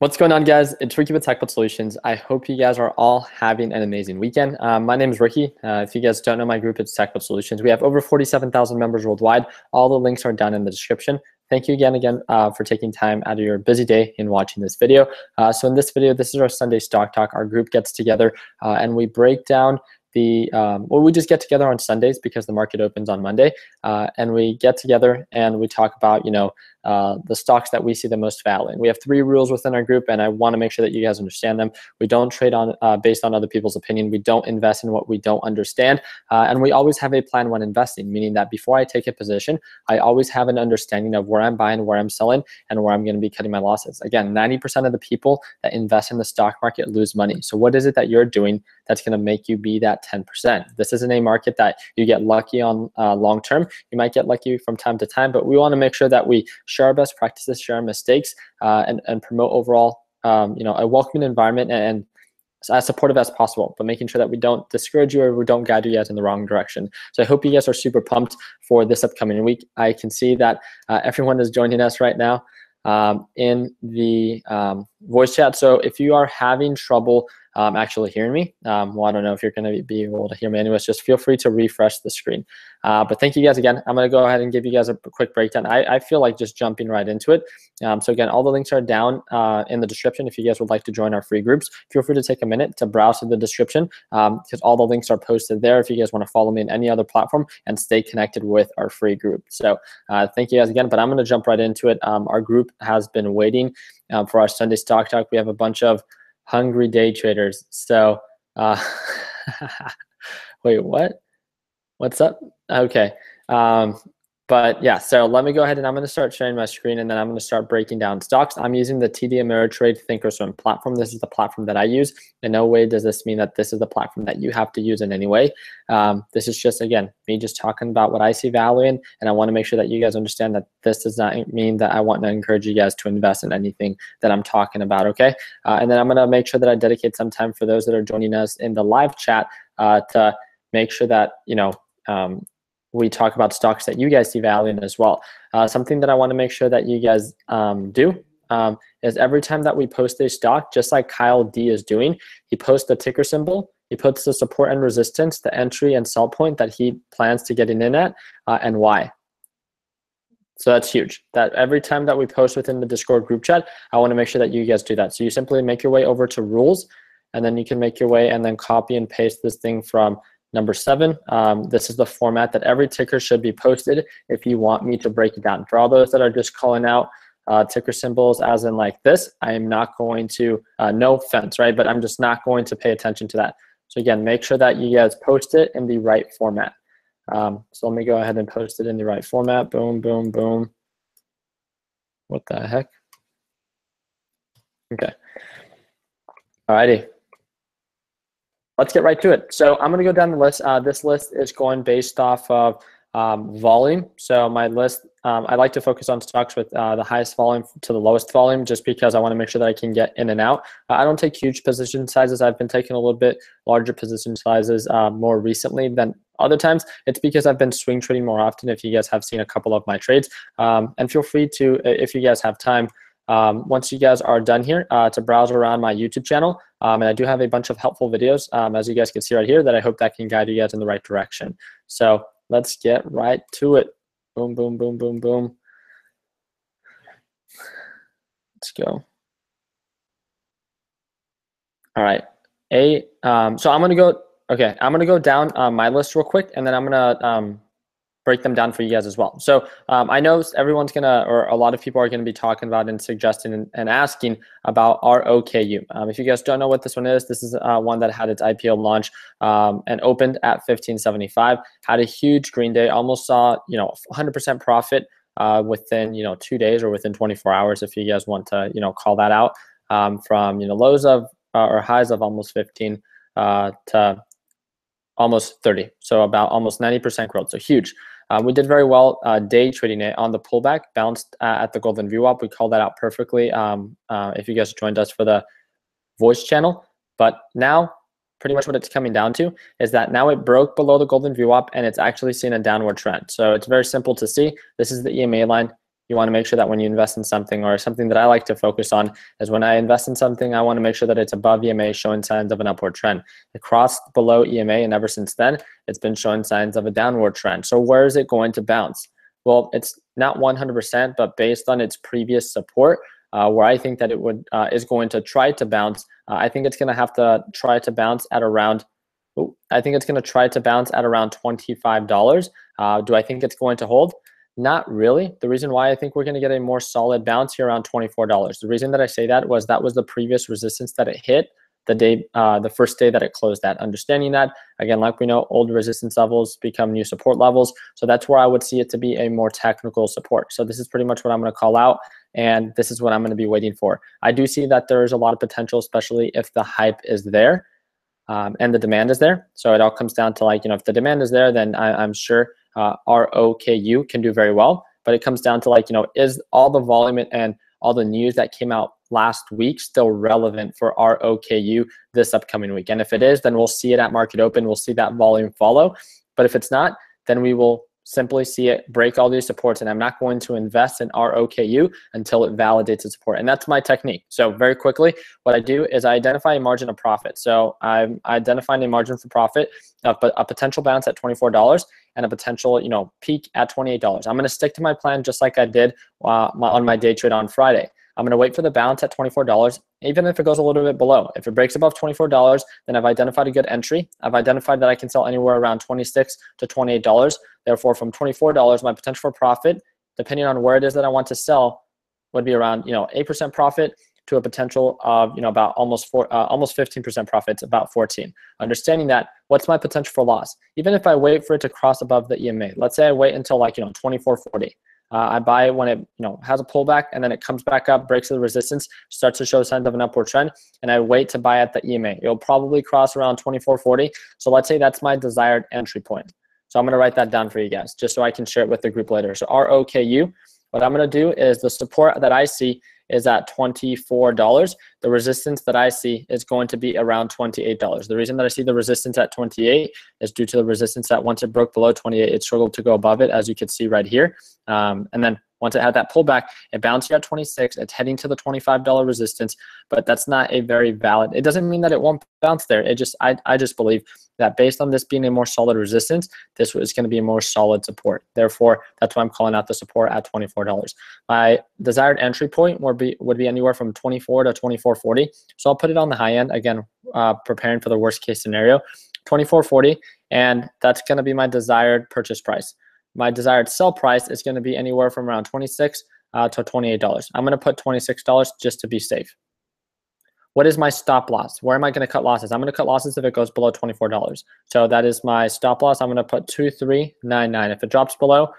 What's going on, guys? It's Ricky with TechBot Solutions. I hope you guys are all having an amazing weekend. My name is Ricky. If you guys don't know my group, it's TechBot Solutions. We have over 47,000 members worldwide. All the links are down in the description. Thank you again for taking time out of your busy day in watching this video. So in this video, this is our Sunday Stock Talk. Our group gets together and we break down we just get together on Sundays because the market opens on Monday, and we get together and we talk about, the stocks that we see the most value in. We have 3 rules within our group, and I want to make sure that you guys understand them. We don't trade on based on other people's opinion. We don't invest in what we don't understand, and we always have a plan when investing, meaning that before I take a position, I always have an understanding of where I'm buying, where I'm selling, and where I'm going to be cutting my losses. Again, 90% of the people that invest in the stock market lose money. So what is it that you're doing that's going to make you be that 10%? This isn't a market that you get lucky on long term. You might get lucky from time to time, but we want to make sure that we share our best practices, share our mistakes, and promote overall a welcoming environment and as supportive as possible, but making sure that we don't discourage you or we don't guide you guys in the wrong direction. So I hope you guys are super pumped for this upcoming week. I can see that everyone is joining us right now in the voice chat. So if you are having trouble actually hearing me, well, I don't know if you're going to be able to hear me anyways, just feel free to refresh the screen. But thank you guys again. I'm going to go ahead and give you guys a quick breakdown. I feel like just jumping right into it. So again, all the links are down in the description. If you guys would like to join our free groups, feel free to take a minute to browse through the description because all the links are posted there if you guys want to follow me in any other platform and stay connected with our free group. So thank you guys again, but I'm going to jump right into it. Our group has been waiting for our Sunday Stock Talk. We have a bunch of hungry day traders. So wait, what? What's up? Okay. But yeah, so let me go ahead and I'm going to start sharing my screen and then I'm going to start breaking down stocks. I'm using the TD Ameritrade Thinkorswim platform. This is the platform that I use. In no way does this mean that this is the platform that you have to use in any way. This is just, again, me just talking about what I see value in, and I want to make sure that you guys understand that this does not mean that I want to encourage you guys to invest in anything that I'm talking about, okay? And then I'm going to make sure that I dedicate some time for those that are joining us in the live chat to make sure that, we talk about stocks that you guys see value in as well. Something that I want to make sure that you guys do is every time that we post a stock, just like Kyle D is doing, he posts the ticker symbol, he puts the support and resistance, the entry and sell point that he plans to get in at, and why. So that's huge. That every time that we post within the Discord group chat, I want to make sure that you guys do that. So you simply make your way over to rules, and then you can make your way and then copy and paste this thing from Number 7, this is the format that every ticker should be posted if you want me to break it down. For all those that are just calling out ticker symbols as in like this, I am not going to, no offense, right? But I'm just not going to pay attention to that. So again, make sure that you guys post it in the right format. So let me go ahead and post it in the right format. Boom, boom, boom. What the heck? Okay. Alrighty. Let's get right to it. So I'm going to go down the list. This list is going based off of volume. So my list, I like to focus on stocks with the highest volume to the lowest volume just because I want to make sure that I can get in and out. I don't take huge position sizes. I've been taking a little bit larger position sizes more recently than other times. It's because I've been swing trading more often, if you guys have seen a couple of my trades. And feel free to, if you guys have time, once you guys are done here, to browse around my YouTube channel. And I do have a bunch of helpful videos, as you guys can see right here, that I hope that can guide you guys in the right direction. So let's get right to it. Boom, boom, boom, boom, boom. Let's go. All right. So I'm going to go, okay, I'm going to go down my list real quick, and then I'm going to break them down for you guys as well. So I know everyone's gonna, or a lot of people are gonna be talking about and suggesting and asking about ROKU. If you guys don't know what this one is, this is one that had its IPO launch and opened at 1575. Had a huge green day, almost saw 100% profit within 2 days or within 24 hours, if you guys want to call that out, from lows of or highs of almost 15 to almost 30. So about almost 90% growth. So huge. We did very well day trading it on the pullback, bounced at the golden VWAP. We called that out perfectly if you guys joined us for the voice channel. But now, pretty much what it's coming down to is that now it broke below the golden VWAP and it's actually seen a downward trend. So it's very simple to see. This is the EMA line. You want to make sure that when you invest in something, or something that I like to focus on is when I invest in something, I want to make sure that it's above EMA, showing signs of an upward trend. It crossed below EMA, and ever since then, it's been showing signs of a downward trend. So where is it going to bounce? Well, it's not 100%, but based on its previous support, where I think that it is going to try to bounce, I think it's going to have to try to bounce at around. I think it's going to try to bounce at around $25. Do I think it's going to hold? Not really. The reason why I think we're going to get a more solid bounce here around $24. The reason that I say that was the previous resistance that it hit the first day that it closed at. Understanding that, again, like we know, old resistance levels become new support levels. So that's where I would see it to be a more technical support. So this is pretty much what I'm going to call out, and this is what I'm going to be waiting for. I do see that there is a lot of potential, especially if the hype is there. And the demand is there. So it all comes down to, like, if the demand is there, then I'm sure ROKU can do very well. But it comes down to, like, is all the volume and all the news that came out last week still relevant for ROKU this upcoming week? And if it is, then we'll see it at market open. We'll see that volume follow. But if it's not, then we will simply see it break all these supports, and I'm not going to invest in ROKU until it validates its support. And that's my technique. So very quickly, what I do is I identify a margin of profit. So I'm identifying a margin for profit, a potential bounce at $24 and a potential peak at $28. I'm going to stick to my plan just like I did on my day trade on Friday. I'm going to wait for the bounce at $24, even if it goes a little bit below. If it breaks above $24, then I've identified a good entry. I've identified that I can sell anywhere around $26 to $28. Therefore, from $24, my potential for profit, depending on where it is that I want to sell, would be around 8% profit to a potential of about almost 15% profit. It's about 14. Understanding that, what's my potential for loss? Even if I wait for it to cross above the EMA, let's say I wait until 24.40. I buy it when it has a pullback, and then it comes back up, breaks the resistance, starts to show signs of an upward trend, and I wait to buy at the EMA. It'll probably cross around 24.40. So let's say that's my desired entry point. So I'm going to write that down for you guys just so I can share it with the group later. So ROKU, what I'm going to do is the support that I see is at $24. The resistance that I see is going to be around $28. The reason that I see the resistance at 28 is due to the resistance that once it broke below 28, it struggled to go above it, as you can see right here. And then once it had that pullback, it bounced at 26. It's heading to the $25 resistance, but that's not a very valid. It doesn't mean that it won't bounce there. I just believe that based on this being a more solid resistance, this is going to be a more solid support. Therefore, that's why I'm calling out the support at $24. My desired entry point would be anywhere from 24 to 24.40. So I'll put it on the high end, again, preparing for the worst case scenario, 24.40, and that's going to be my desired purchase price. My desired sell price is going to be anywhere from around $26 to $28. I'm going to put $26 just to be safe. What is my stop loss? Where am I going to cut losses? I'm going to cut losses if it goes below $24. So that is my stop loss. I'm going to put 2399. If it drops below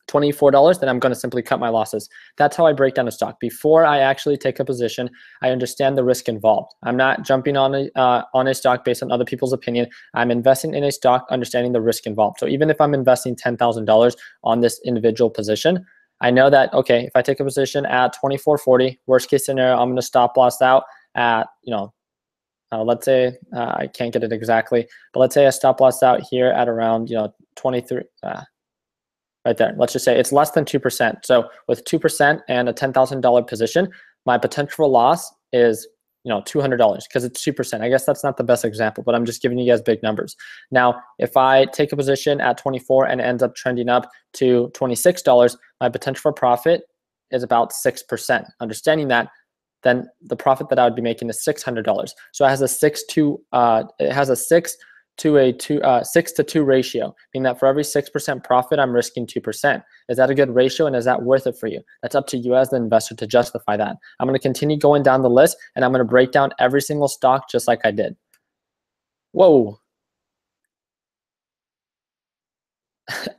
$24, then I'm going to simply cut my losses. That's how I break down a stock. Before I actually take a position, I understand the risk involved. I'm not jumping on a stock based on other people's opinion. I'm investing in a stock understanding the risk involved. So even if I'm investing $10,000 on this individual position, I know that, okay, if I take a position at 24.40, worst case scenario, I'm going to stop loss out at, let's say, I can't get it exactly, but let's say I stop loss out here at around, 23, right there. Let's just say it's less than 2%. So with 2% and a $10,000 position, my potential for loss is $200 because it's 2%. I guess that's not the best example, but I'm just giving you guys big numbers. Now, if I take a position at 24 and it ends up trending up to $26, my potential for profit is about 6%. Understanding that, then the profit that I would be making is $600. So it has a 6 to 2 ratio, meaning that for every 6% profit, I'm risking 2%. Is that a good ratio, and is that worth it for you? That's up to you as the investor to justify that. I'm going to continue going down the list, and I'm going to break down every single stock just like I did. Whoa.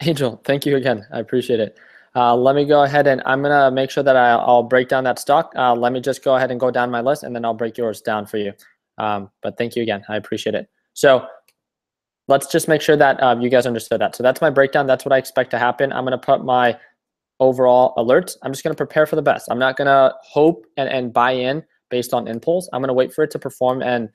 Angel, thank you again. I appreciate it. Let me go ahead, and I'm going to make sure that I'll break down that stock. Let me just go ahead and go down my list, and then I'll break yours down for you. But thank you again. I appreciate it. So let's just make sure that you guys understood that. So that's my breakdown. That's what I expect to happen. I'm going to put my overall alerts. I'm just going to prepare for the best. I'm not going to hope and buy in based on impulse. I'm going to wait for it to perform and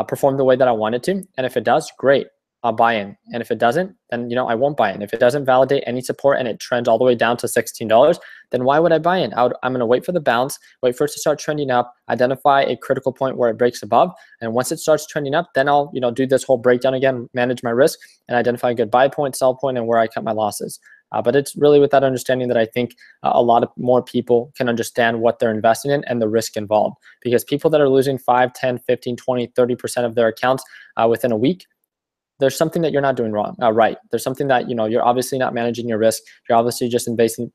perform the way that I want it to. And if it does, great. I'll buy in. And if it doesn't, then I won't buy in. If it doesn't validate any support and it trends all the way down to $16, then why would I buy in? I'm going to wait for the bounce, wait for it to start trending up, identify a critical point where it breaks above, and once it starts trending up, then I'll do this whole breakdown again, manage my risk, and identify a good buy point, sell point, and where I cut my losses. But it's really with that understanding that I think a lot of more people can understand what they're investing in and the risk involved. Because people that are losing 5, 10, 15, 20, 30% of their accounts within a week, there's something that you're not doing right. There's something that you're obviously not managing your risk. You're obviously just investing.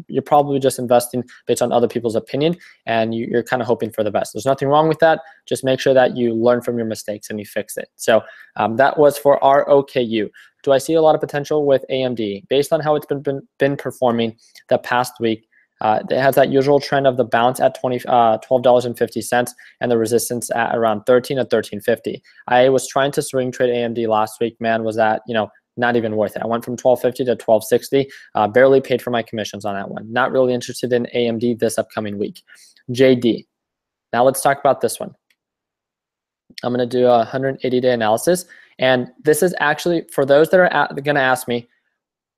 You're probably just investing based on other people's opinion, and you're kind of hoping for the best. There's nothing wrong with that. Just make sure that you learn from your mistakes and you fix it. So that was for ROKU. Do I see a lot of potential with AMD based on how it's been performing the past week? It has that usual trend of the bounce at $12.50 and the resistance at around 13 at 13.50. I was trying to swing trade AMD last week. Man, was that not even worth it. I went from 12.50 to 12.60. Barely paid for my commissions on that one. Not really interested in AMD this upcoming week. JD. Now let's talk about this one. I'm going to do a 180-day analysis, and this is actually for those that are going to ask me,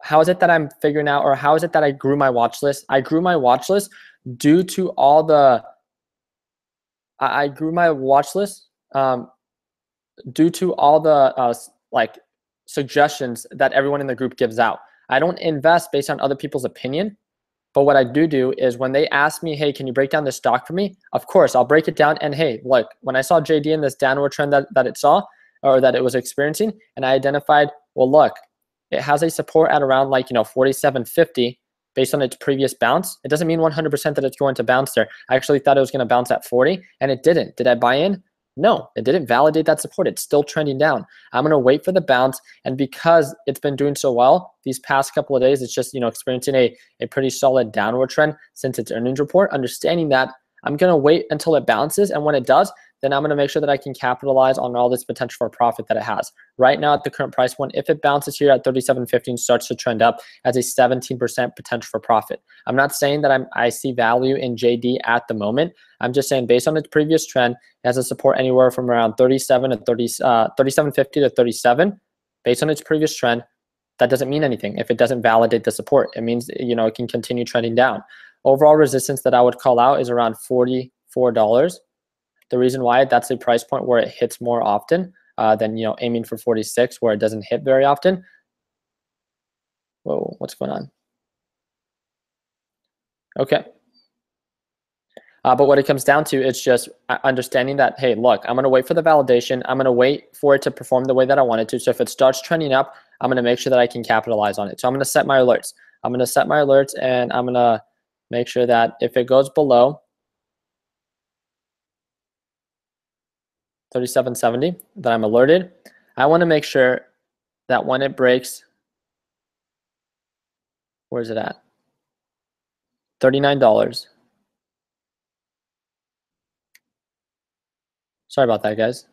how is it that I'm figuring out, or how is it that I grew my watch list? I grew my watch list due to all the, due to all the like suggestions that everyone in the group gives out. I don't invest based on other people's opinion, but what I do is when they ask me, hey, can you break down this stock for me? Of course, I'll break it down. And hey, look, when I saw JD in this downward trend that it saw, or that it was experiencing, and I identified, well, look, it has a support at around 47.50 based on its previous bounce. It doesn't mean 100% that it's going to bounce there. I actually thought it was going to bounce at 40, and it didn't. Did I buy in? No, it didn't validate that support. It's still trending down. I'm going to wait for the bounce, and because it's been doing so well these past couple of days, it's just experiencing a pretty solid downward trend since its earnings report. Understanding that, I'm going to wait until it bounces, and when it does, then I'm going to make sure that I can capitalize on all this potential for profit that it has. Right now at the current price point, if it bounces here at 37.15, starts to trend up, as a 17% potential for profit. I'm not saying that I see value in JD at the moment. I'm just saying based on its previous trend, it has a support anywhere from around 37.50 to 37. Based on its previous trend, that doesn't mean anything. If it doesn't validate the support, it means it can continue trending down. Overall resistance that I would call out is around $44. The reason why, that's a price point where it hits more often than aiming for 46, where it doesn't hit very often. Whoa, what's going on? Okay. But what it comes down to is just understanding that, hey, look, I'm going to wait for the validation. I'm going to wait for it to perform the way that I want it to. So if it starts trending up, I'm going to make sure that I can capitalize on it. So I'm going to set my alerts. I'm going to set my alerts, and I'm going to make sure that if it goes below 37.70, that I'm alerted. I want to make sure that when it breaks, where's it at? $39. Sorry about that, guys.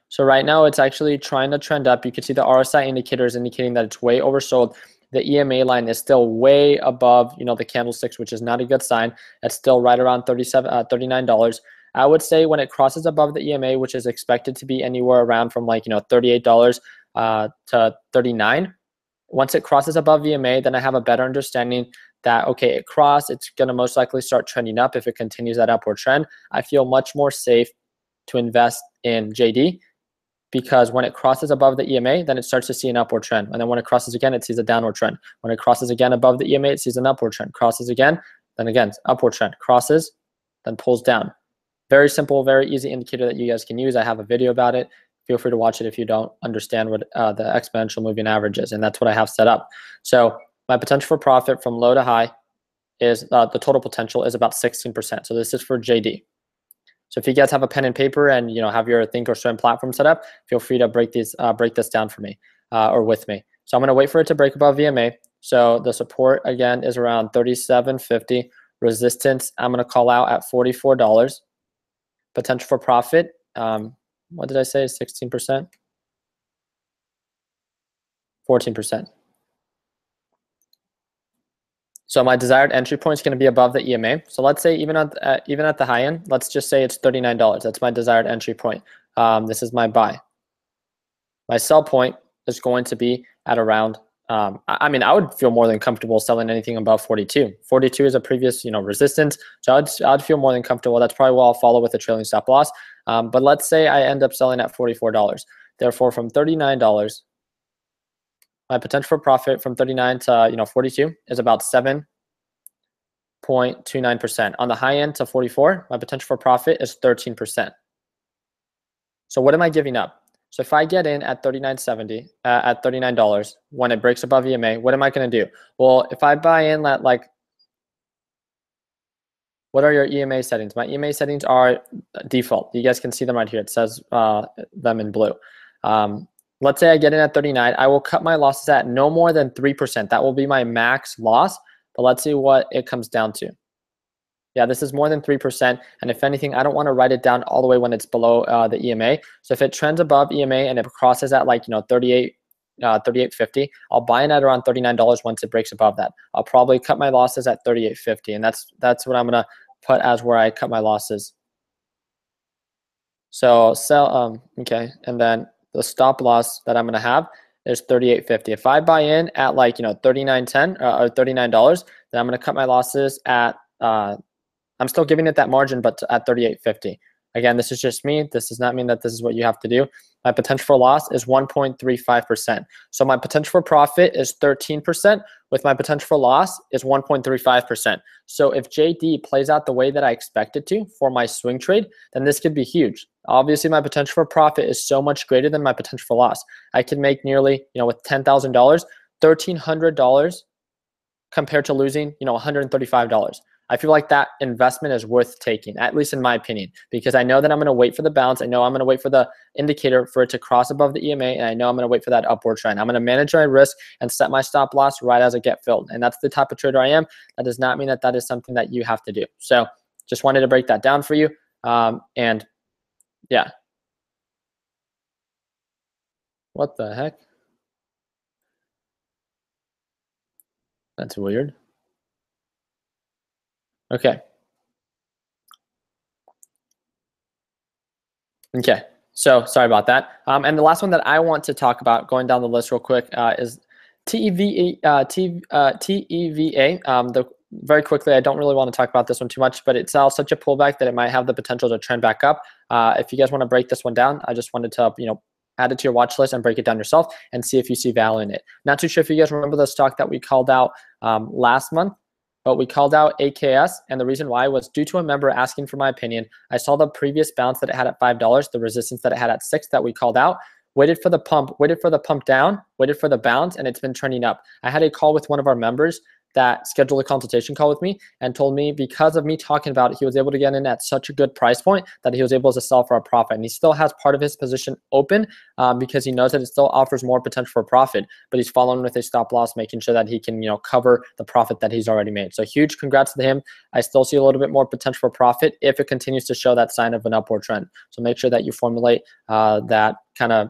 So right now it's actually trying to trend up. You can see the RSI indicators indicating that it's way oversold. The EMA line is still way above, the candlesticks, which is not a good sign. It's still right around $39. I would say when it crosses above the EMA, which is expected to be anywhere around from $38 to $39. Once it crosses above EMA, then I have a better understanding that, okay, it crossed, it's going to most likely start trending up. If it continues that upward trend, I feel much more safe to invest in JD, because when it crosses above the EMA, then it starts to see an upward trend. And then when it crosses again, it sees a downward trend. When it crosses again above the EMA, it sees an upward trend. Crosses again, then again, upward trend. Crosses, then pulls down. Very simple, very easy indicator that you guys can use. I have a video about it. Feel free to watch it if you don't understand what the exponential moving average is, and that's what I have set up. So my potential for profit from low to high is the total potential is about 16%. So this is for JD. So if you guys have a pen and paper and have your Thinkorswim platform set up, feel free to break this down for me or with me. So I'm going to wait for it to break above VMA. So the support again is around 37.50. Resistance I'm going to call out at $44. Potential for profit, what did I say? 16%, 14%. So my desired entry point is going to be above the EMA. So let's say even at the high end, let's just say it's $39. That's my desired entry point. This is my buy. My sell point is going to be at around, I mean, I would feel more than comfortable selling anything above 42. 42 is a previous, resistance. So I'd feel more than comfortable. That's probably what I'll follow with a trailing stop loss. But let's say I end up selling at $44. Therefore, from $39, my potential for profit from 39 to 42 is about 7.29%. On the high end to 44, my potential for profit is 13%. So what am I giving up? So if I get in at $39.70, at $39, when it breaks above EMA, what am I going to do? Well, if I buy in at what are your EMA settings? My EMA settings are default. You guys can see them right here. It says them in blue. Let's say I get in at 39. I will cut my losses at no more than 3%. That will be my max loss. But let's see what it comes down to. Yeah, this is more than 3%. And if anything, I don't want to write it down all the way when it's below the EMA. So if it trends above EMA and it crosses at 38.50, I'll buy in at around $39 once it breaks above that. I'll probably cut my losses at 38.50, and that's what I'm gonna put as where I cut my losses. So sell, okay, and then the stop loss that I'm gonna have is 38.50. If I buy in at $39.10 or $39, then I'm gonna cut my losses at I'm still giving it that margin, but at 38.50. Again, this is just me. This does not mean that this is what you have to do. My potential for loss is 1.35%. So my potential for profit is 13%, with my potential for loss is 1.35%. So if JD plays out the way that I expect it to for my swing trade, then this could be huge. Obviously, my potential for profit is so much greater than my potential for loss. I can make nearly, with $10,000, $1,300 compared to losing, $135. I feel like that investment is worth taking, at least in my opinion, because I know that I'm going to wait for the bounce. I know I'm going to wait for the indicator for it to cross above the EMA, and I know I'm going to wait for that upward trend. I'm going to manage my risk and set my stop loss right as I get filled. And that's the type of trader I am. That does not mean that that is something that you have to do. So just wanted to break that down for you. And yeah. What the heck? That's weird. Okay. Okay. So sorry about that. And the last one that I want to talk about, going down the list real quick, is TEVA. Very quickly, I don't really want to talk about this one too much, but it's such a pullback that it might have the potential to trend back up. If you guys want to break this one down, I just wanted to, add it to your watch list and break it down yourself and see if you see value in it. Not too sure if you guys remember the stock that we called out last month, but we called out AKS, and the reason why was due to a member asking for my opinion. I saw the previous bounce that it had at $5, the resistance that it had at $6 that we called out, waited for the pump down, waited for the bounce, and it's been trending up. I had a call with one of our members that scheduled a consultation call with me and told me because of me talking about it, he was able to get in at such a good price point that he was able to sell for a profit. And he still has part of his position open because he knows that it still offers more potential for profit, but he's following with a stop loss, making sure that he can, cover the profit that he's already made. So huge congrats to him. I still see a little bit more potential for profit if it continues to show that sign of an upward trend. So make sure that you formulate that kind of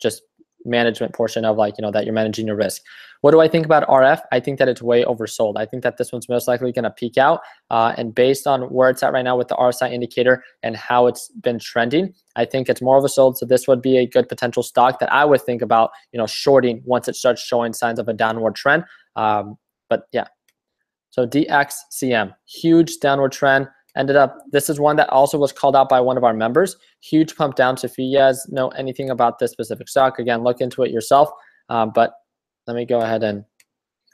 just management portion of that you're managing your risk. What do I think about RF? I think that it's way oversold. I think that this one's most likely going to peak out. And based on where it's at right now with the RSI indicator and how it's been trending, I think it's more oversold. So this would be a good potential stock that I would think about, shorting once it starts showing signs of a downward trend. But yeah. So DXCM, huge downward trend. Ended up, this is one that also was called out by one of our members. Huge pump down. So if you guys know anything about this specific stock, again, look into it yourself. But let me go ahead and,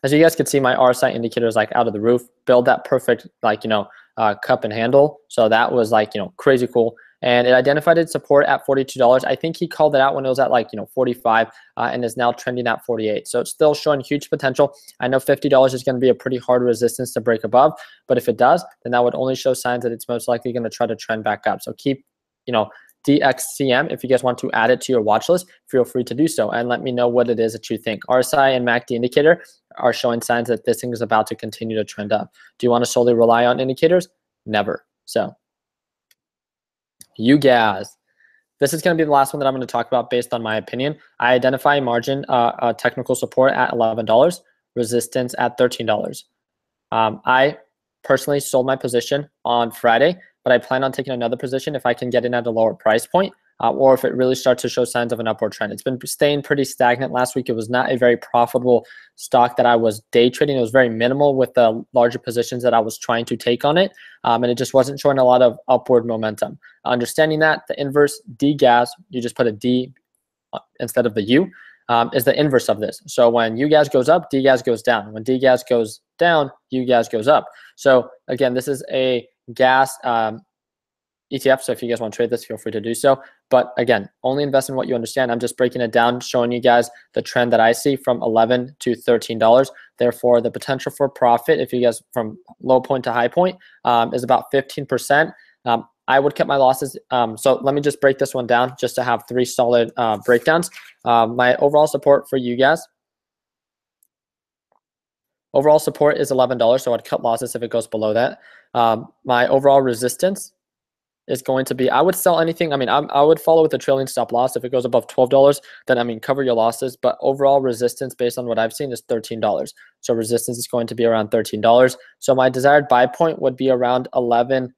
as you guys can see, my RSI indicator is out of the roof. Build that perfect, cup and handle. So that was crazy cool. And it identified its support at $42. I think he called it out when it was at 45 and is now trending at 48. So it's still showing huge potential. I know $50 is going to be a pretty hard resistance to break above, but if it does, then that would only show signs that it's most likely going to try to trend back up. So keep, DXCM, if you guys want to add it to your watch list, feel free to do so and let me know what it is that you think. RSI and MACD indicator are showing signs that this thing is about to continue to trend up. Do you want to solely rely on indicators? Never. So you guys, this is going to be the last one that I'm going to talk about based on my opinion. I identify margin technical support at $11, resistance at $13. I personally sold my position on Friday, but I plan on taking another position if I can get in at a lower price point. or if it really starts to show signs of an upward trend. It's been staying pretty stagnant. Last week, it was not a very profitable stock that I was day trading. It was very minimal with the larger positions that I was trying to take on it, and it just wasn't showing a lot of upward momentum. Understanding that, the inverse DGAS, you just put a D instead of the U, is the inverse of this. So when UGAS goes up, DGAS goes down. When DGAS goes down, UGAS goes up. So again, this is a gas ETF. So if you guys want to trade this, feel free to do so. But again, only invest in what you understand. I'm just breaking it down, showing you guys the trend that I see from $11 to $13. Therefore, the potential for profit, if you guys from low point to high point, is about 15%. I would cut my losses. So let me just break this one down just to have 3 solid breakdowns. My overall support for you guys. Overall support is $11, so I'd cut losses if it goes below that. My overall resistance is going to be, I would sell anything. I mean, I would follow with a trailing stop loss. If it goes above $12, then I mean, cover your losses. But overall resistance, based on what I've seen, is $13. So resistance is going to be around $13. So my desired buy point would be around $11.20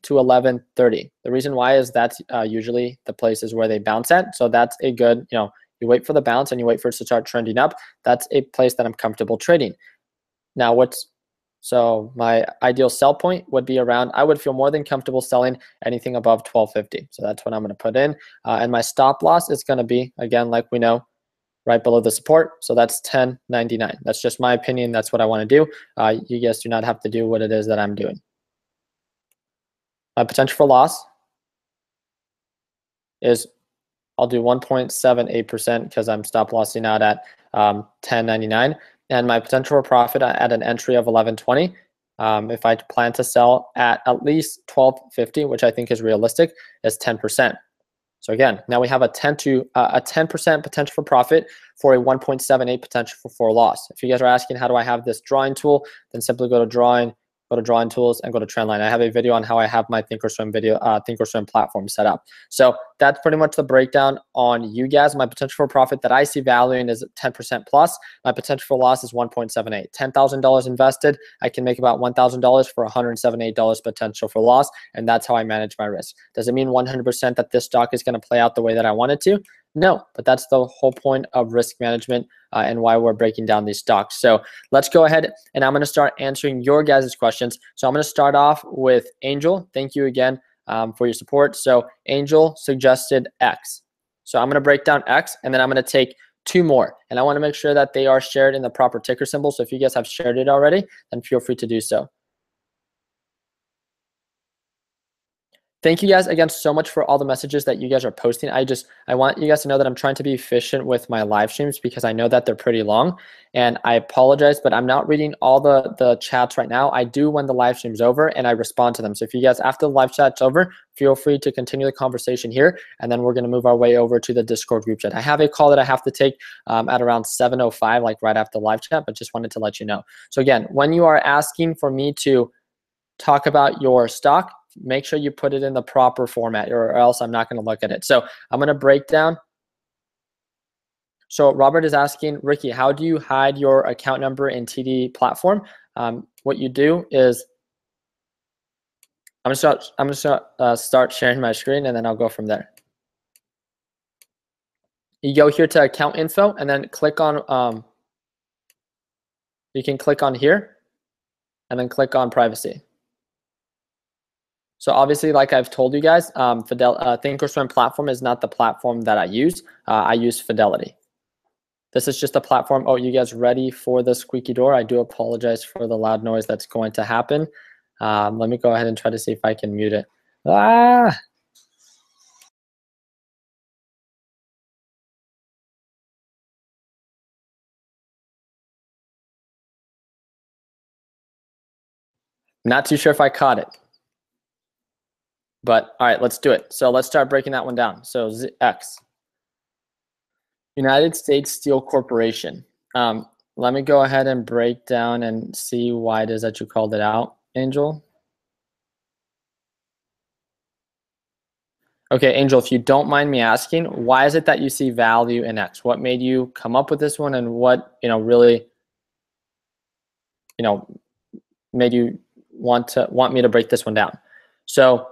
to $11.30. The reason why is that's usually the places where they bounce at. So that's a good, you wait for the bounce and you wait for it to start trending up. That's a place that I'm comfortable trading. Now, so my ideal sell point would be around, I would feel more than comfortable selling anything above $12.50. So that's what I'm going to put in. And my stop loss is going to be, again, like we know, right below the support. So that's $10.99. That's just my opinion. That's what I want to do. You guys do not have to do what it is that I'm doing. My potential for loss is, I'll do 1.78% because I'm stop lossing out at $10.99. And my potential for profit at an entry of $11.20. If I plan to sell at least $12.50, which I think is realistic, is 10%. So again, now we have a 10% potential for profit for a 1.78 potential for loss. If you guys are asking how do I have this drawing tool, then simply go to drawing tools and go to Trendline. I have a video on how I have my Thinkorswim platform set up. So that's pretty much the breakdown on you guys. My potential for profit that I see valuing is 10% plus. My potential for loss is 1.78. $10,000 invested, I can make about $1,000 for $178 potential for loss, and that's how I manage my risk. Does it mean 100% that this stock is going to play out the way that I want it to? No, but that's the whole point of risk management and why we're breaking down these stocks. So let's go ahead and I'm going to start answering your guys' questions. So I'm going to start off with Angel. Thank you again for your support. So Angel suggested X. So I'm going to break down X and then I'm going to take 2 more. And I want to make sure that they are shared in the proper ticker symbol. So if you guys have shared it already, then feel free to do so. Thank you guys again so much for all the messages that you guys are posting. I want you guys to know that I'm trying to be efficient with my live streams because I know that they're pretty long. And I apologize, but I'm not reading all the chats right now. I do when the live stream's over and I respond to them. So if you guys, after the live chat's over, feel free to continue the conversation here. And then we're going to move our way over to the Discord group chat. I have a call that I have to take at around 7:05, like right after the live chat, but just wanted to let you know. So again, when you are asking for me to talk about your stock, make sure you put it in the proper format or else I'm not going to look at it. So I'm going to break down. So Robert is asking, Ricky, how do you hide your account number in TD platform? What you do is, I'm going to start sharing my screen and then I'll go from there. You go here to account info and then click on, you can click on here and then click on privacy. So obviously, like I've told you guys, Thinkorswim platform is not the platform that I use. I use Fidelity. This is just a platform. Oh, you guys ready for the squeaky door? I do apologize for the loud noise that's going to happen. Let me go ahead and try to see if I can mute it. Ah! Not too sure if I caught it. But all right, let's do it. So let's start breaking that one down. So X. United States Steel Corporation. Let me go ahead and break down and see why it is that you called it out, Angel. Okay, Angel, if you don't mind me asking, why is it that you see value in X? What made you come up with this one, and what really made you want me to break this one down? So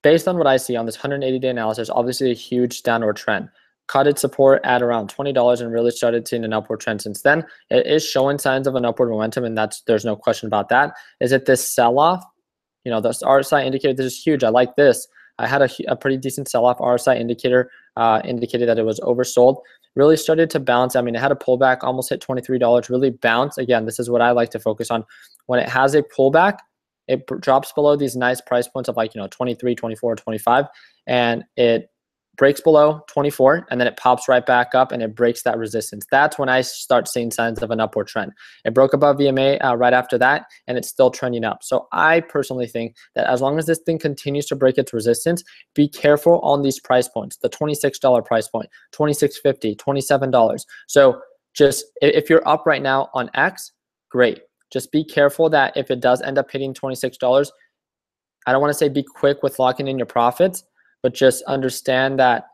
based on what I see on this 180-day analysis, obviously a huge downward trend. Cut its support at around $20 and really started seeing an upward trend since then. It is showing signs of an upward momentum, and there's no question about that. Is it this sell-off? You know, the RSI indicator, this is huge. I like this. I had a pretty decent sell-off. RSI indicator indicated that it was oversold. Really started to bounce. I mean, it had a pullback, almost hit $23, really bounced. Again, this is what I like to focus on. When it has a pullback, it drops below these nice price points of like, 23, 24, 25, and it breaks below 24, and then it pops right back up and it breaks that resistance. That's when I start seeing signs of an upward trend. It broke above EMA right after that, and it's still trending up. So I personally think that as long as this thing continues to break its resistance, be careful on these price points, the $26 price point, $26.50, $27. So just if you're up right now on X, great. Just be careful that if it does end up hitting $26, I don't want to say be quick with locking in your profits, but just understand that,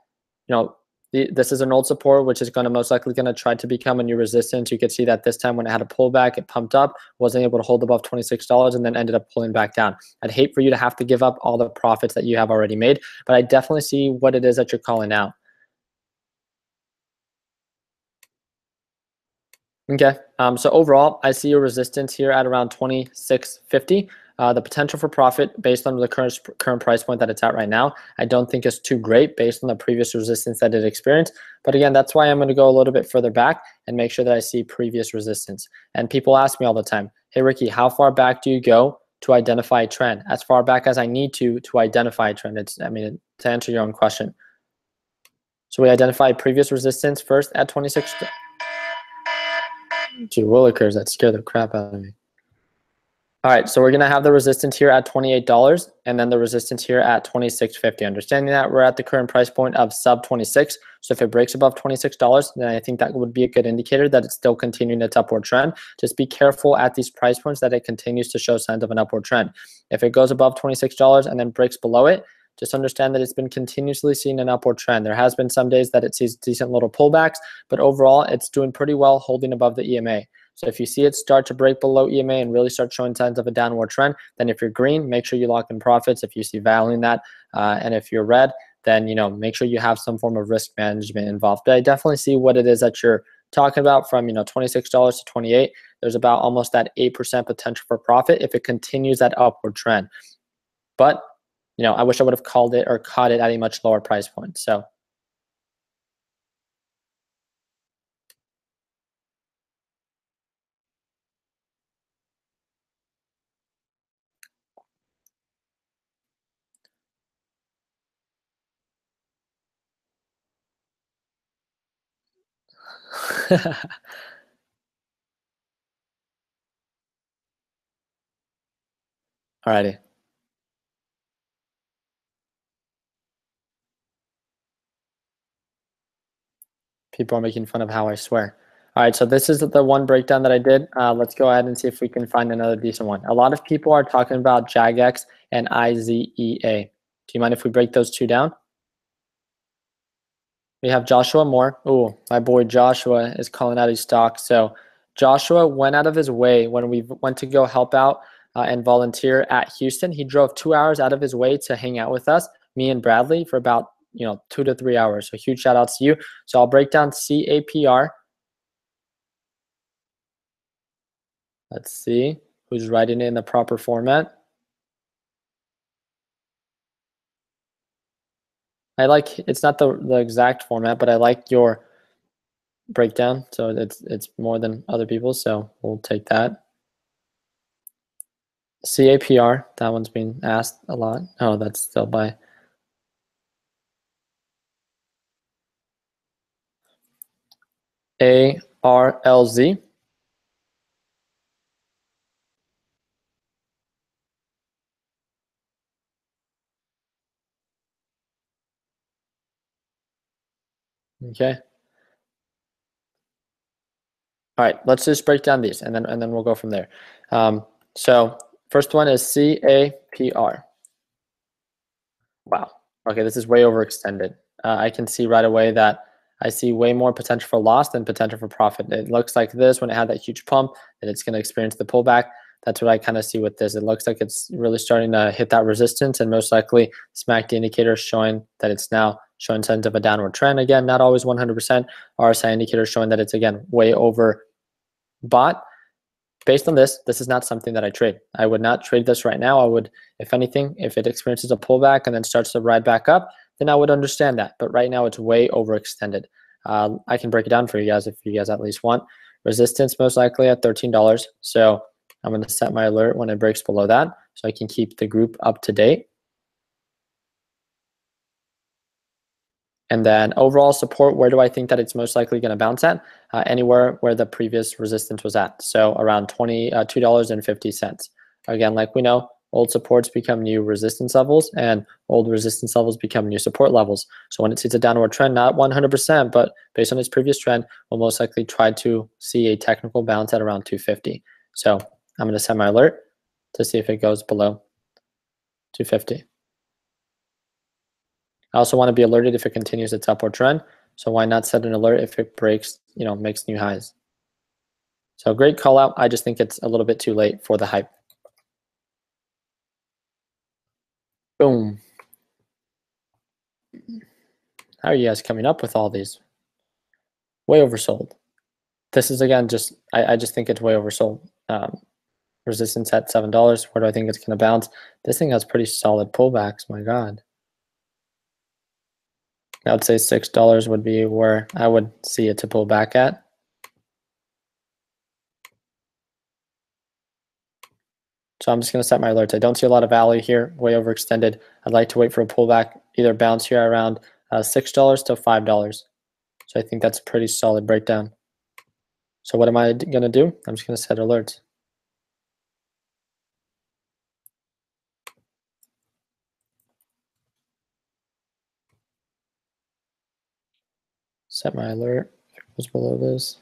this is an old support, which is going to most likely going to try to become a new resistance. You could see that this time when it had a pullback, it pumped up, wasn't able to hold above $26, and then ended up pulling back down. I'd hate for you to have to give up all the profits that you have already made, but I definitely see what it is that you're calling out. Okay, so overall, I see a resistance here at around 26.50. The potential for profit based on the current price point that it's at right now, I don't think is too great based on the previous resistance that it experienced. But again, that's why I'm going to go a little bit further back and make sure that I see previous resistance. And people ask me all the time, hey, Ricky, how far back do you go to identify a trend? As far back as I need to identify a trend. To answer your own question. So we identify previous resistance first at 26. Gee willikers, that scared the crap out of me. All right, so we're going to have the resistance here at $28 and then the resistance here at $26.50. Understanding that we're at the current price point of sub 26. So if it breaks above $26, then I think that would be a good indicator that it's still continuing its upward trend. Just be careful at these price points that it continues to show signs of an upward trend. If it goes above $26 and then breaks below it, just understand that it's been continuously seeing an upward trend. There has been some days that it sees decent little pullbacks, but overall it's doing pretty well holding above the EMA. So if you see it start to break below EMA and really start showing signs of a downward trend, then if you're green, make sure you lock in profits if you see value in that. And if you're red, then make sure you have some form of risk management involved. But I definitely see what it is that you're talking about from $26 to $28. There's about almost that 8% potential for profit if it continues that upward trend. But I wish I would have called it or caught it at a much lower price point. So alrighty. People are making fun of how I swear. All right, so this is the one breakdown that I did. Let's go ahead and see if we can find another decent one. A lot of people are talking about JAGX and IZEA. Do you mind if we break those two down? We have Joshua Moore. Oh, my boy Joshua is calling out his stock. So Joshua went out of his way when we went to go help out and volunteer at Houston. He drove 2 hours out of his way to hang out with us, me and Bradley, for about 2 to 3 hours. So huge shout out to you. So I'll break down CAPR. Let's see who's writing it in the proper format. I like, it's not the exact format, but I like your breakdown. So it's more than other people's, so we'll take that. CAPR, that one's being asked a lot. Oh, that's still by ARLZ. Okay. All right, let's just break down these and then we'll go from there. So first one is CAPR. Wow. Okay, this is way overextended. I can see right away that I see way more potential for loss than potential for profit. It looks like this when it had that huge pump that it's going to experience the pullback. that's what I kind of see with this. It looks like it's really starting to hit that resistance, and most likely SMACD indicator showing that it's now showing signs of a downward trend. Again, not always 100%. RSI indicator showing that it's, again, way over bought. Based on this is not something that I trade. I would not trade this right now. I would, if anything, if it experiences a pullback and then starts to ride back up, then I would understand that. But right now it's way overextended. I can break it down for you guys if you guys at least want. Resistance most likely at $13. So I'm going to set my alert when it breaks below that so I can keep the group up to date. And then overall support, where do I think that it's most likely going to bounce at? Anywhere where the previous resistance was at. So around $2.50. Again, like we know, old supports become new resistance levels, and old resistance levels become new support levels. So when it sees a downward trend, not 100%, but based on its previous trend, we'll most likely try to see a technical bounce at around 250. So I'm going to set my alert to see if it goes below 250. I also want to be alerted if it continues its upward trend. So why not set an alert if it breaks, makes new highs? So great call out. I just think it's a little bit too late for the hype. Boom. How are you guys coming up with all these? Way oversold. This is, again, I just think it's way oversold. Resistance at $7. Where do I think it's going to bounce? This thing has pretty solid pullbacks. My God. I would say $6 would be where I would see it to pull back at. So I'm just going to set my alerts. I don't see a lot of value here, way overextended. I'd like to wait for a pullback, either bounce here around $6 to $5. So I think that's a pretty solid breakdown. So what am I going to do? I'm just going to set alerts. Set my alert if it goes below this.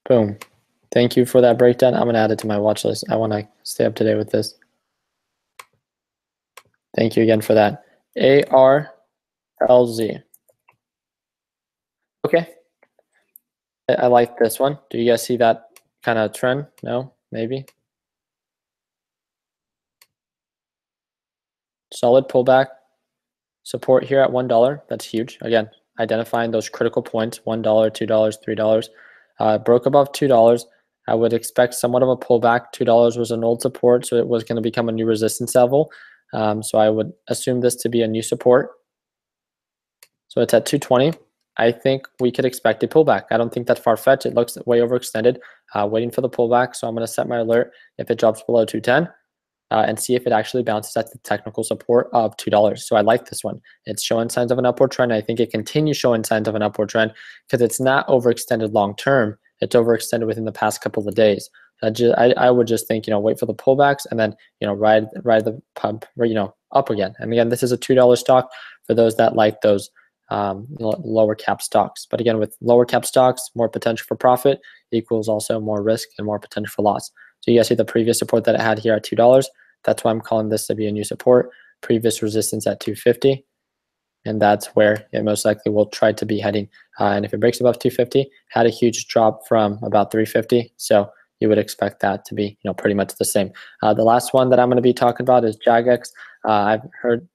Boom. Thank you for that breakdown. I'm going to add it to my watch list. I want to stay up to date with this. Thank you again for that. ARLZ. Okay. I like this one. Do you guys see that kind of trend? No? Maybe? Solid pullback. Support here at $1. That's huge. Again, identifying those critical points, $1, $2, $3. Broke above $2. I would expect somewhat of a pullback. $2 was an old support, so it was going to become a new resistance level. So I would assume this to be a new support. So it's at 220. I think we could expect a pullback. I don't think that's far-fetched. It looks way overextended, waiting for the pullback. So I'm going to set my alert if it drops below 210. And see if it actually bounces at the technical support of $2. So I like this one. It's showing signs of an upward trend. I think it continues showing signs of an upward trend because it's not overextended long term. It's overextended within the past couple of days. I would just think, wait for the pullbacks and then, ride the pump, up again. And again, this is a $2 stock for those that like those lower cap stocks. But again, with lower cap stocks, more potential for profit equals also more risk and more potential for loss. So you guys see the previous support that it had here at $2. That's why I'm calling this to be a new support. Previous resistance at 250. And that's where it most likely will try to be heading. And if it breaks above 250, had a huge drop from about 350. So you would expect that to be pretty much the same. The last one that I'm going to be talking about is Jagex. I've heard,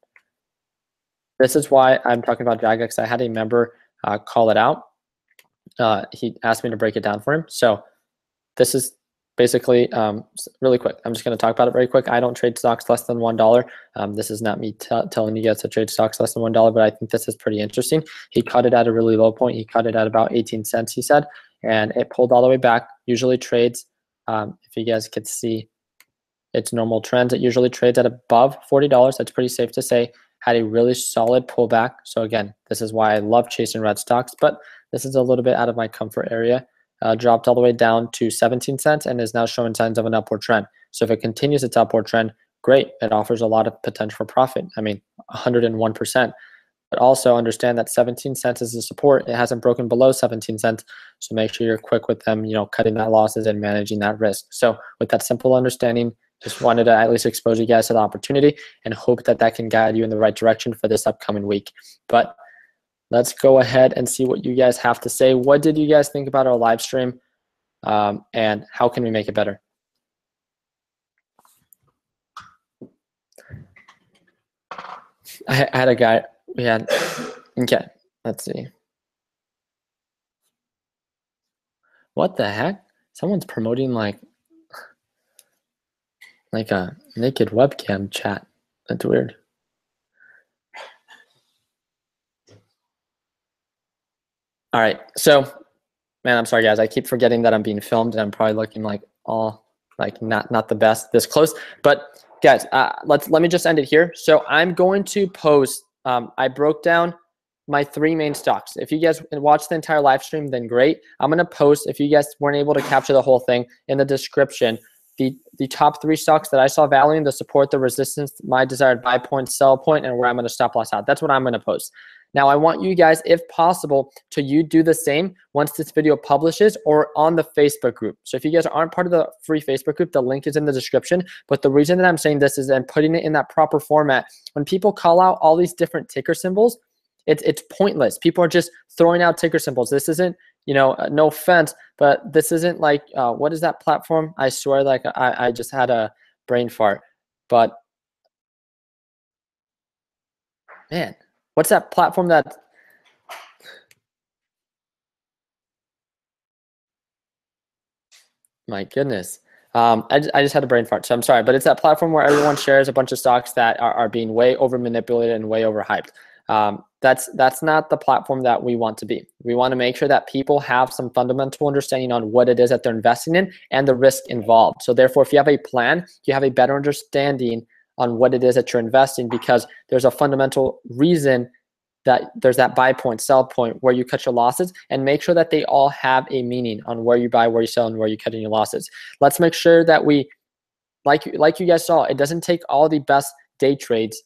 this is why I'm talking about Jagex. I had a member call it out. He asked me to break it down for him. So this is basically, really quick, I'm just going to talk about it very quick. I don't trade stocks less than $1. This is not me telling you guys to trade stocks less than $1, but I think this is pretty interesting. He cut it at a really low point. He cut it at about 18 cents, he said, and it pulled all the way back. Usually trades, if you guys could see its normal trends, it usually trades at above $40. That's pretty safe to say. Had a really solid pullback. So again, this is why I love chasing red stocks, but this is a little bit out of my comfort area. Dropped all the way down to 17 cents and is now showing signs of an upward trend. So if it continues its upward trend, great. It offers a lot of potential for profit. I mean, 101%. But also understand that 17 cents is a support. It hasn't broken below 17 cents. So make sure you're quick with them, cutting that losses and managing that risk. So with that simple understanding, just wanted to at least expose you guys to the opportunity and hope that that can guide you in the right direction for this upcoming week. But let's go ahead and see what you guys have to say. What did you guys think about our live stream, and how can we make it better? I had a guy, okay, let's see. What the heck? Someone's promoting like a naked webcam chat. That's weird. All right, so, man, I'm sorry guys. I keep forgetting that I'm being filmed and I'm probably looking like all like not the best this close. But guys, let me just end it here. So I'm going to post. I broke down my 3 main stocks. If you guys watch the entire live stream, then great. I'm gonna post, if you guys weren't able to capture the whole thing, in the description, the top 3 stocks that I saw value in, the support, the resistance, my desired buy point, sell point, and where I'm gonna stop loss out. That's what I'm gonna post. Now I want you guys, if possible, to do the same once this video publishes or on the Facebook group. So if you guys aren't part of the free Facebook group, the link is in the description. But the reason that I'm saying this is I'm putting it in that proper format. When people call out all these different ticker symbols, it's pointless. People are just throwing out ticker symbols. This isn't, no offense, but this isn't like, what is that platform? I swear, like I just had a brain fart. But man, what's that platform that? My goodness. I just had a brain fart, so I'm sorry. But it's that platform where everyone shares a bunch of stocks that are being way over manipulated and way overhyped. That's not the platform that we want to be. We want to make sure that people have some fundamental understanding on what it is that they're investing in and the risk involved. So therefore, if you have a plan, you have a better understanding on what it is that you're investing, because there's a fundamental reason that there's that buy point, sell point, where you cut your losses, and make sure that they all have a meaning on where you buy, where you sell, and where you cut in your losses. Let's make sure that we, like you guys saw, it doesn't take all the best day trades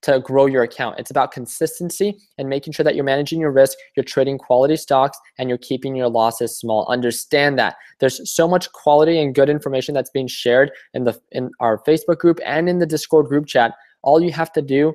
to grow your account. It's about consistency and making sure that you're managing your risk, you're trading quality stocks, and you're keeping your losses small. Understand that there's so much quality and good information that's being shared in our Facebook group and in the Discord group chat. All you have to do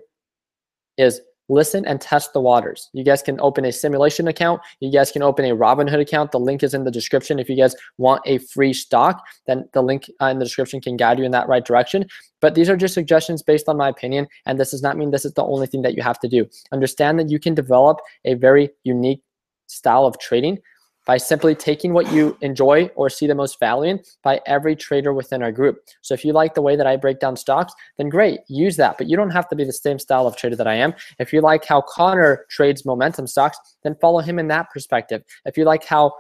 is listen and test the waters. You guys can open a simulation account. You guys can open a Robinhood account. The link is in the description. If you guys want a free stock, then the link in the description can guide you in that right direction. But these are just suggestions based on my opinion, and this does not mean this is the only thing that you have to do. Understand that you can develop a very unique style of trading by simply taking what you enjoy or see the most value in by every trader within our group. So if you like the way that I break down stocks, then great, use that. But you don't have to be the same style of trader that I am. If you like how Connor trades momentum stocks, then follow him in that perspective. If you like how,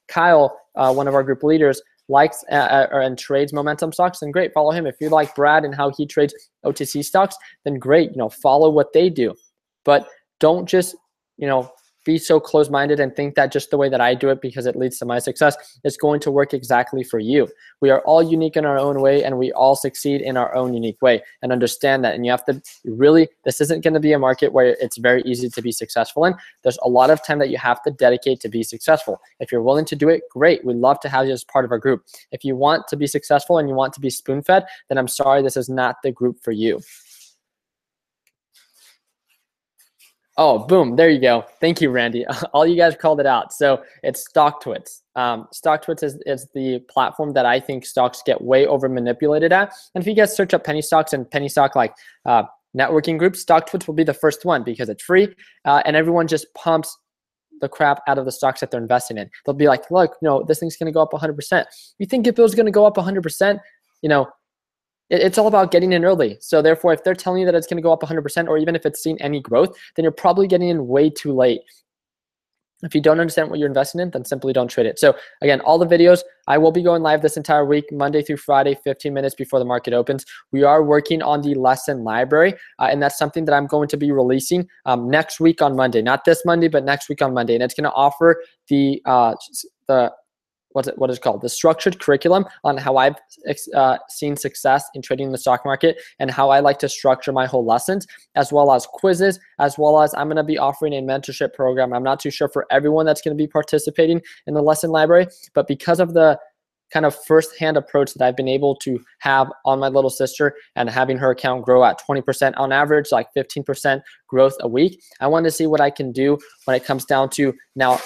Kyle, one of our group leaders, likes and trades momentum stocks, then great, follow him. If you like Brad and how he trades OTC stocks, then great, follow what they do. But don't just, be so close-minded and think that just the way that I do it, because it leads to my success, is going to work exactly for you. We are all unique in our own way, and we all succeed in our own unique way. And understand that. And you have to really, this isn't going to be a market where it's very easy to be successful in. There's a lot of time that you have to dedicate to be successful. If you're willing to do it, great. We'd love to have you as part of our group. If you want to be successful and you want to be spoon-fed, then I'm sorry, this is not the group for you. Oh, boom. There you go. Thank you, Randy. All you guys called it out. So it's StockTwits. StockTwits is the platform that I think stocks get way over manipulated at. And if you guys search up penny stocks and penny stock like networking groups, StockTwits will be the first one because it's free, and everyone just pumps the crap out of the stocks that they're investing in. They'll be like, look, this thing's going to go up 100%. You think if it was going to go up 100%, it's all about getting in early. So therefore, if they're telling you that it's going to go up 100%, or even if it's seen any growth, then you're probably getting in way too late. If you don't understand what you're investing in, then simply don't trade it. So again, all the videos, I will be going live this entire week, Monday through Friday, 15 minutes before the market opens. We are working on the lesson library, and that's something that I'm going to be releasing next week on Monday. Not this Monday, but next week on Monday. And it's going to offer the what is called the structured curriculum on how I've seen success in trading the stock market and how I like to structure my whole lessons, as well as quizzes, as well as I'm going to be offering a mentorship program. I'm not too sure for everyone that's going to be participating in the lesson library, but because of the kind of firsthand approach that I've been able to have on my little sister and having her account grow at 20% on average, like 15% growth a week. I want to see what I can do when it comes down to now.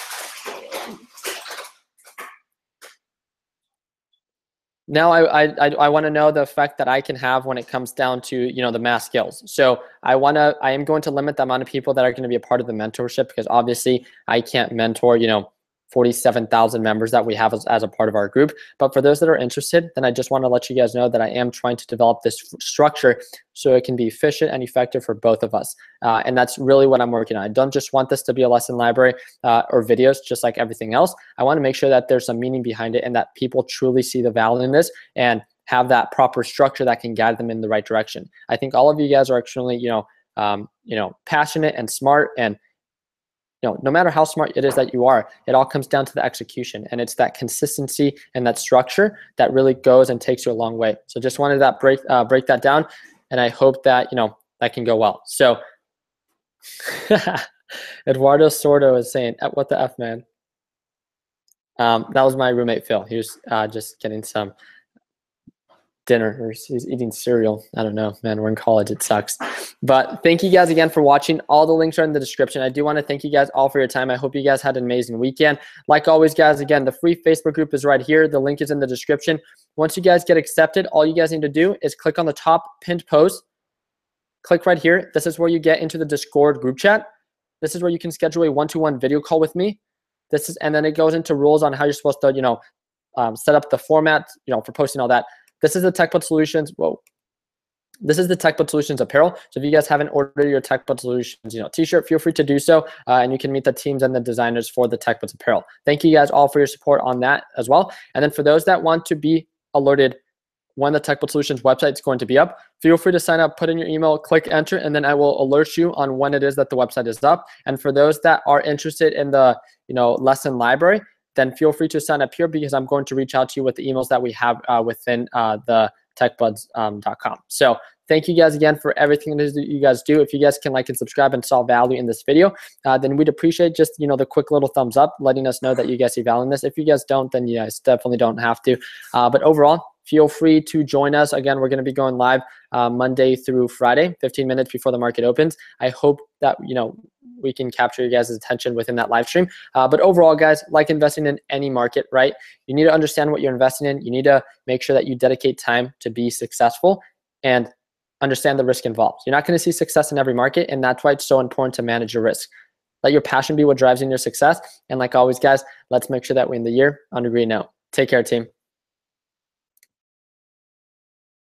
Now I want to know the effect that I can have when it comes down to, you know, the mass skills. So I am going to limit the amount of people that are going to be a part of the mentorship, because obviously I can't mentor, you know, 47,000 members that we have as a part of our group. But for those that are interested, then I just want to let you guys know that I am trying to develop this structure so it can be efficient and effective for both of us. And that's really what I'm working on. I don't just want this to be a lesson library or videos just like everything else. I want to make sure that there's some meaning behind it and that people truly see the value in this and have that proper structure that can guide them in the right direction. I think all of you guys are extremely, passionate and smart, and no matter how smart it is that you are, it all comes down to the execution, and it's that consistency and that structure that really goes and takes you a long way. So just wanted that break that down, and I hope that that can go well. So Eduardo Sordo is saying, "What the F, man?" That was my roommate Phil. He was just getting some dinner, or he's eating cereal. I don't know, man. We're in college. It sucks. But thank you guys again for watching. All the links are in the description. I do want to thank you guys all for your time. I hope you guys had an amazing weekend. Like always, guys, again, the free Facebook group is right here. The link is in the description. Once you guys get accepted, all you guys need to do is click on the top pinned post. Click right here. This is where you get into the Discord group chat. This is where you can schedule a one-to-one video call with me. And then it goes into rules on how you're supposed to, set up the format, for posting all that. This is the TechBud Solutions. This is the TechBud Solutions apparel. So if you guys haven't ordered your TechBud Solutions, t-shirt, feel free to do so, and you can meet the teams and the designers for the TechBuds apparel. Thank you guys all for your support on that as well. And then for those that want to be alerted when the TechBud Solutions website is going to be up, feel free to sign up, put in your email, click enter, and then I will alert you on when it is that the website is up. And for those that are interested in the lesson library, then feel free to sign up here, because I'm going to reach out to you with the emails that we have within the techbuds.com. So thank you guys again for everything that you guys do. If you guys can like and subscribe and saw value in this video, then we'd appreciate just the quick little thumbs up, letting us know that you guys see value in this. If you guys don't, then you guys definitely don't have to. But overall, feel free to join us. Again, we're going to be going live Monday through Friday, 15 minutes before the market opens. I hope that we can capture you guys' attention within that live stream. But overall, guys, like investing in any market, right? You need to understand what you're investing in. You need to make sure that you dedicate time to be successful and understand the risk involved. You're not going to see success in every market, and that's why it's so important to manage your risk. Let your passion be what drives in your success. And like always, guys, let's make sure that we end the year on a green note. Take care, team.